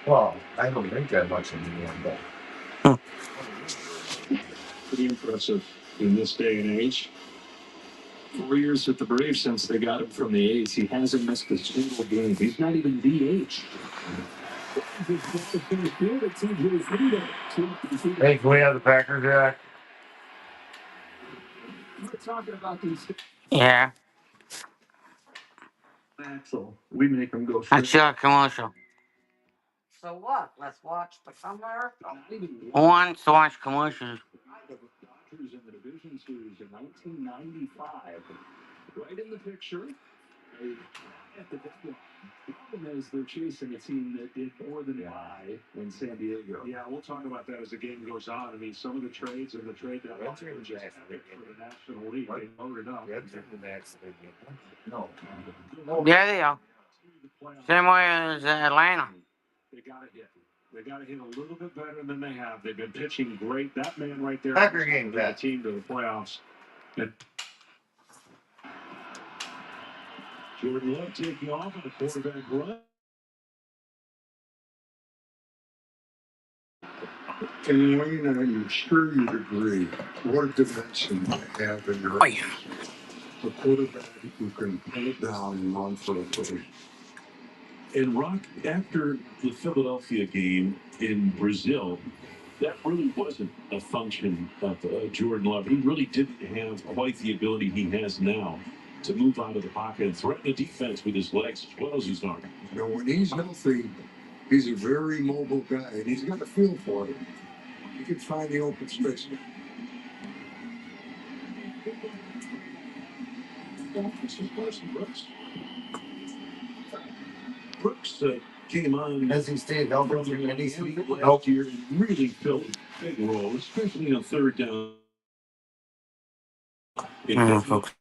Well, I don't drink that much anymore, but pretty impressive in this day and age. 4 years with the Braves since they got him from the A's. He hasn't missed a single game. He's not even DH. hey, can we have the Packers back? We're talking about these. Yeah. Axel, we make them go That's straight. your commercial. So what? Let's watch the summer. Who wants to watch commercials? Dodgers in the division series in 1995. Right in the picture. At the deadline. The problem is they're chasing a team that did more than buy in San Diego. Yeah, we'll talk about that as the game goes on. I mean, some of the trades and the trade that were just for the National League, they loaded up. No. Yeah, they are. Same way as Atlanta. They got to hit. They got to hit a little bit better than they have. They've been pitching great. That man right there Packer game, the team to the playoffs. And Jordan Love taking off on the quarterback run. And Wayne, I'm sure you'd agree, what a dimension to have in your a quarterback who can pull it down and run for a play. And Rock, after the Philadelphia game in Brazil, that really wasn't a function of Jordan Love. He really didn't have quite the ability he has now to move out of the pocket and threaten the defense with his legs as well as his arm. You know, when he's healthy, he's a very mobile guy, and he's got a feel for it. He can find the open space. Brooks came on Has he stayed healthy through any last year and really filled a big role, especially on third down. Folks.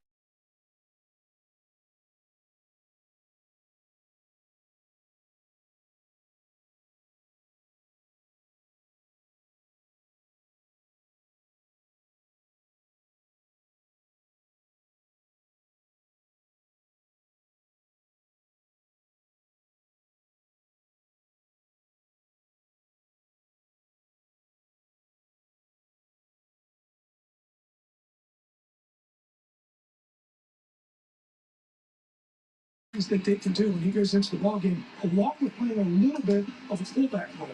That they can do when he goes into the ballgame, along with playing a little bit of a fullback role.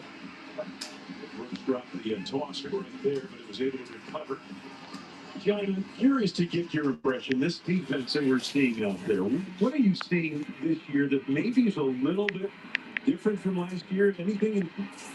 Brooks dropped the toss right there, but it was able to recover. John, I'm curious to get your impression. This defense that we're seeing out there, what are you seeing this year that maybe is a little bit different from last year? Anything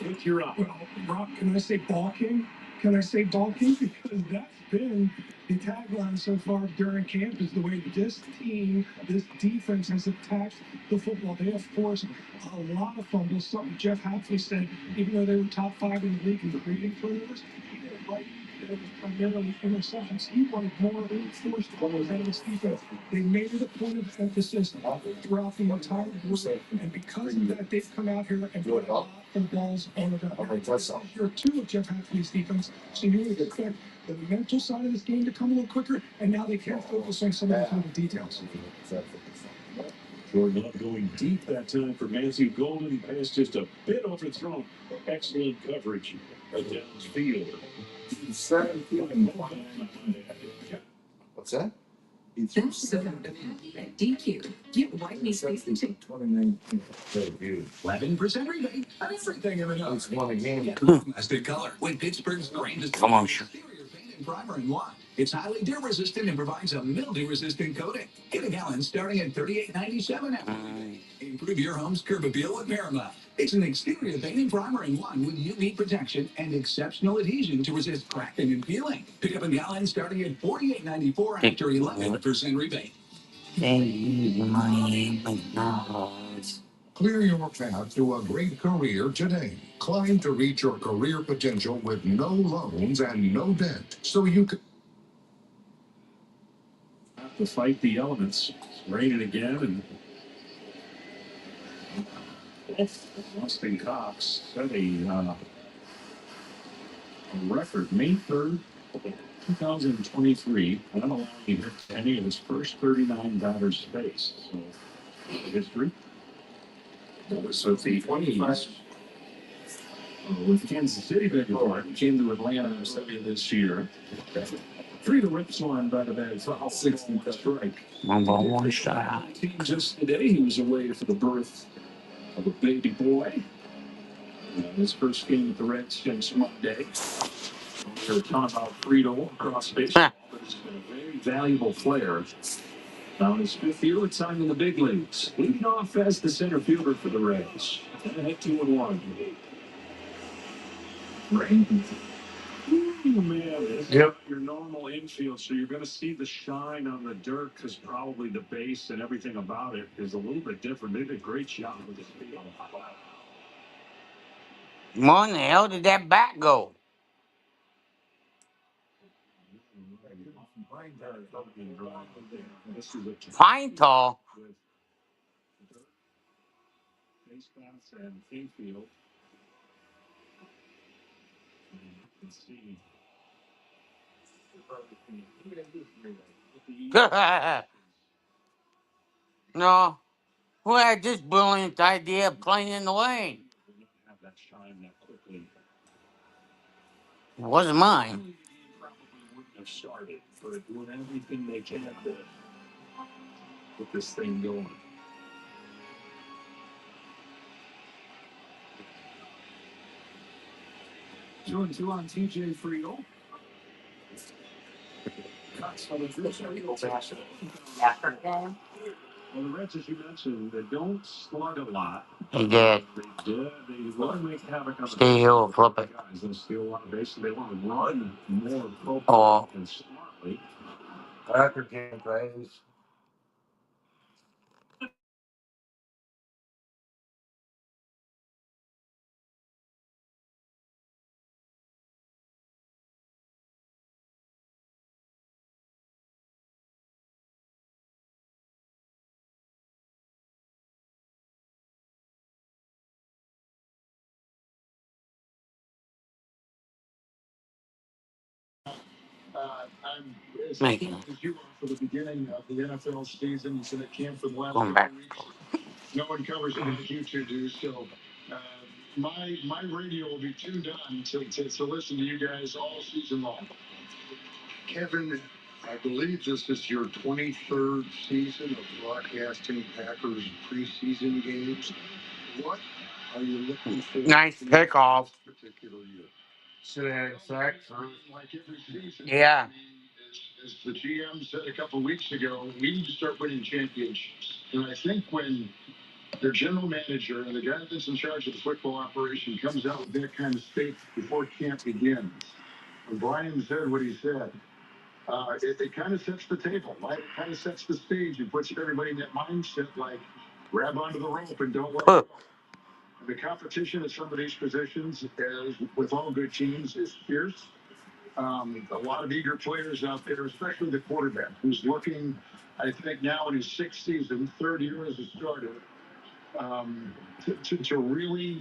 with your eye? Well, Rock, can I say balking? Can I say balking? Because that's been the tagline so far during camp is the way this team, this defense has attacked the football. They have forced a lot of fumbles. Something Jeff Hafley said, even though they were top 5 in the league in creating turnovers, he did it right. It was primarily interceptions. He wanted more forced fumbles out of this defense. They made it a point of emphasis throughout the entire year, and because of that, they've come out here and put a lot of balls on the ground. Year 2 of Jeff Hafley's defense, so you would expect the mental side of this game to come a little quicker, and now they can focus on some of the little details. Jordan Love going deep that time for Matthew Golden. Pass just a bit overthrown. Excellent coverage downfield. What's that? That's so at DQ. Get white meat face 2019. 11% rebate on everything in the nose. It's one again. Plastic color with Pittsburgh's grandest Commercial. exterior paint and primer in one. It's highly dew resistant and provides a mildew resistant coating. Get a gallon starting at $38.97 now. Improve your home's curb appeal with Paramount. It's an exterior paint and primer in one with UV protection and exceptional adhesion to resist cracking and peeling. Pick up a gallon starting at $48.94 after 11% rebate. They need money, but no. Clear your path to a great career today. Climb to reach your career potential with no loans and no debt. So you can Have to fight the elements. It's raining again, and Austin Cox set a record May 3rd, 2023, not allowing him to any of his first 39 batters base. So, history. So the 20s with Kansas City, beg your pardon, came to Atlanta this year. 3 to Rips one by the bad foul, 60 strike. Number one shot. Just today, he was away for the birth of a baby boy. His first game with the Reds since Monday. We were talking about Frito across baseball, but he's been a very valuable player. Now in his fifth year, it's time in the big leagues. Leading off as the center fielder for the Reds. And at 2-1. Rain. Ooh, man, this is not your normal infield, so you're going to see the shine on the dirt because probably the base and everything about it is a little bit different. They did a great job with this field. Where in the hell did that bat go? This is a Pine Tar. with base paths and infield. You can see No. Who had this brilliant idea of playing in the lane? have that shine that quickly. It wasn't mine. Probably wouldn't have started, but doing everything they can to get this thing going. 2-2 on TJ Friedel. Cuts on the first After game. Well, the Reds, as you mentioned, they don't slug a lot. He did. They want to make havoc on the Stay here or flip it. guys. They steal a lot of bases. They want to run more appropriately Oh. and smartly. After game phase. I'm as Making excited as you are for the beginning of the NFL season. You said it can't for the last going couple back. of weeks. No one covers it as you two do. So uh, my radio will be tuned on to listen to you guys all season long. Kevin, I believe this is your 23rd season of broadcasting Packers preseason games. What are you looking for? Nice pickoff. This particular year? Should have had sex. Like every season. Yeah. As the GM said a couple of weeks ago, we need to start winning championships. And I think when the general manager and the guy that's in charge of the football operation comes out with that kind of state before camp begins, when Brian said what he said, it kind of sets the table, right? It kind of sets the stage and puts everybody in that mindset like grab onto the rope and don't let go. The competition at some of these positions, as with all good teams, is fierce. A lot of eager players out there, especially the quarterback, who's looking, I think, now in his sixth season, third year as a starter, to really,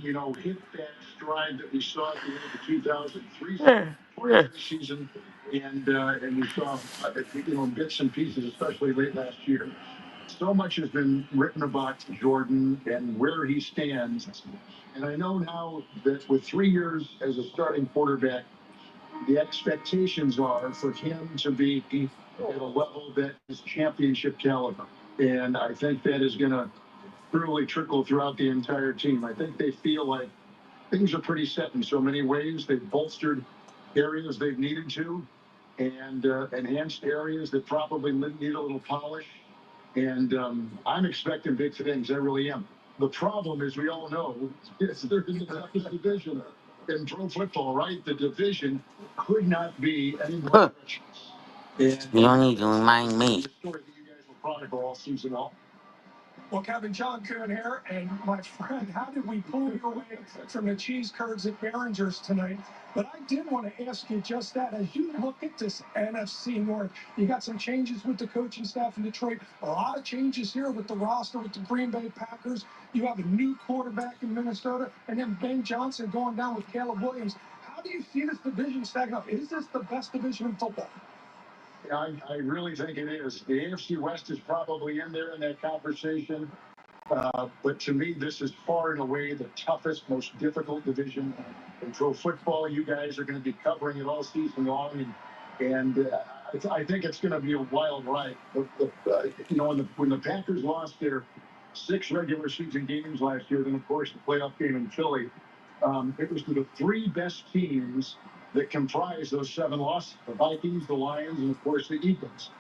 hit that stride that we saw at the end of the 2003 season, and we saw, bits and pieces, especially late last year. So much has been written about Jordan and where he stands, and I know now that with 3 years as a starting quarterback, the expectations are for him to be at a level that is championship caliber, and I think that is going to really trickle throughout the entire team. I think they feel like things are pretty set in so many ways. They've bolstered areas they've needed to and enhanced areas that probably need a little polish. And I'm expecting big things. I really am. The problem, as we all know, is they're in the toughest division in pro football, right? The division could not be any more treacherous. You don't need to remind me. prodigal all season long. Well, Kevin, John Kuhn here, and my friend, how did we pull you away from the cheese curds at Behringer's tonight? But I did want to ask you just that. As you look at this NFC North, you got some changes with the coaching staff in Detroit, a lot of changes here with the roster with the Green Bay Packers. You have a new quarterback in Minnesota, and then Ben Johnson going down with Caleb Williams. How do you see this division stacking up? Is this the best division in football? Yeah, I really think it is. The AFC West is probably in there in that conversation. But to me, this is far and away the toughest, most difficult division in pro football. You guys are going to be covering it all season long, and I think it's going to be a wild ride. When the Packers lost their 6 regular season games last year, then of course the playoff game in Philly, it was to the 3 best teams that comprise those 7 losses: the Vikings, the Lions, and of course the Eagles.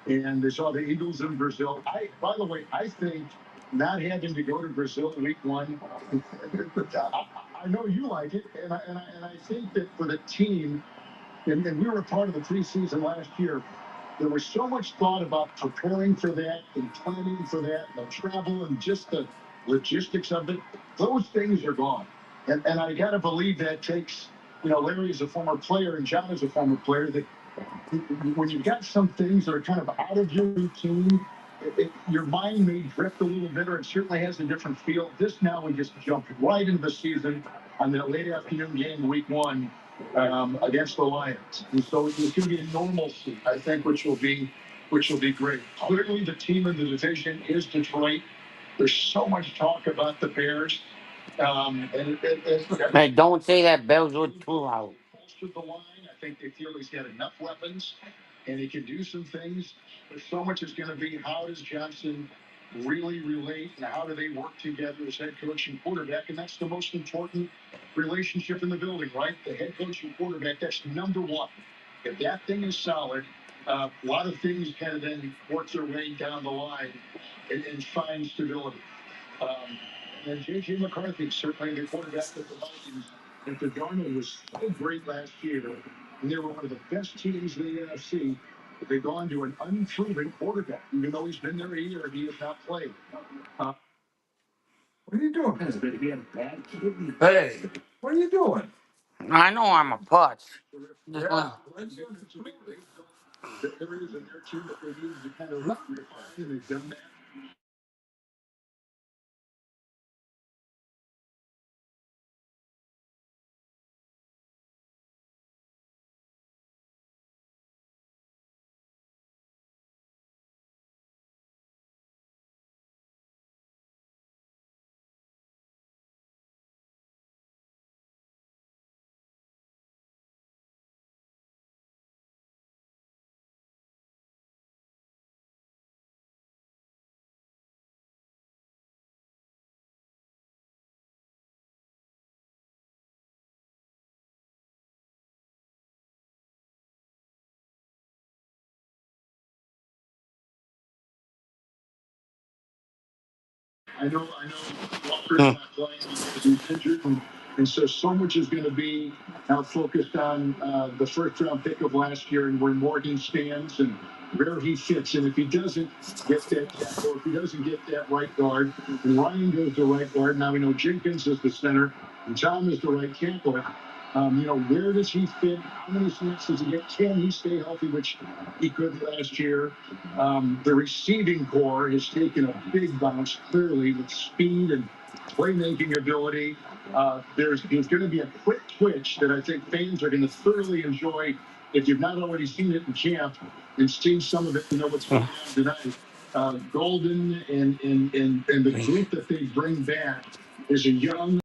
And they saw the Eagles in Brazil. By the way, I think not having to go to Brazil week 1, I know you like it, and I think that for the team, and we were a part of the preseason last year, there was so much thought about preparing for that and planning for that, and the travel and just the logistics of it. Those things are gone. And I got to believe that takes, Larry is a former player and John is a former player, that when you've got some things that are kind of out of your routine, your mind may drift a little bit, or it certainly has a different feel. This now, we just jumped right into the season on that late afternoon game, week 1, against the Lions, and so it's going to be a normalcy, I think, which will be great. Clearly, the team in the division is Detroit. There's so much talk about the Bears, Hey, don't say that. Bells were too loud. bolstered the line. I think they feel he's got enough weapons and he can do some things. But so much is going to be, how does Johnson really relate and how do they work together as head coach and quarterback? And that's the most important relationship in the building, right? The head coach and quarterback, that's number one. If that thing is solid, a lot of things kind of then work their way down the line and find stability. Um, and J.J. McCarthy, certainly the quarterback of the Vikings, and Darnold was so great last year, and they were one of the best teams in the NFC. But they've gone to an unproven quarterback, even though he's been there a year, he has not played. What are you doing? He had a bad kidney. Hey, what are you doing? I know I'm a putz. Just Yeah. The areas in their team that they needed to kind of refine, and they've done that. I know Walker's not playing because he's injured, and so much is going to be now focused on the first round pick of last year and where Morgan stands and where he fits. And if he doesn't get that tackle, if he doesn't get that right guard, and Ryan goes to right guard, now we know Jenkins is the center and Tom is the right tackle. Where does he fit? How many snaps does he get? Can he stay healthy, which he could last year? The receiving core has taken a big bounce, clearly, with speed and playmaking ability. There's going to be a quick twitch that I think fans are going to thoroughly enjoy. If you've not already seen it in camp and seen some of it, you know what's going on tonight. Golden and the group that they bring back is a young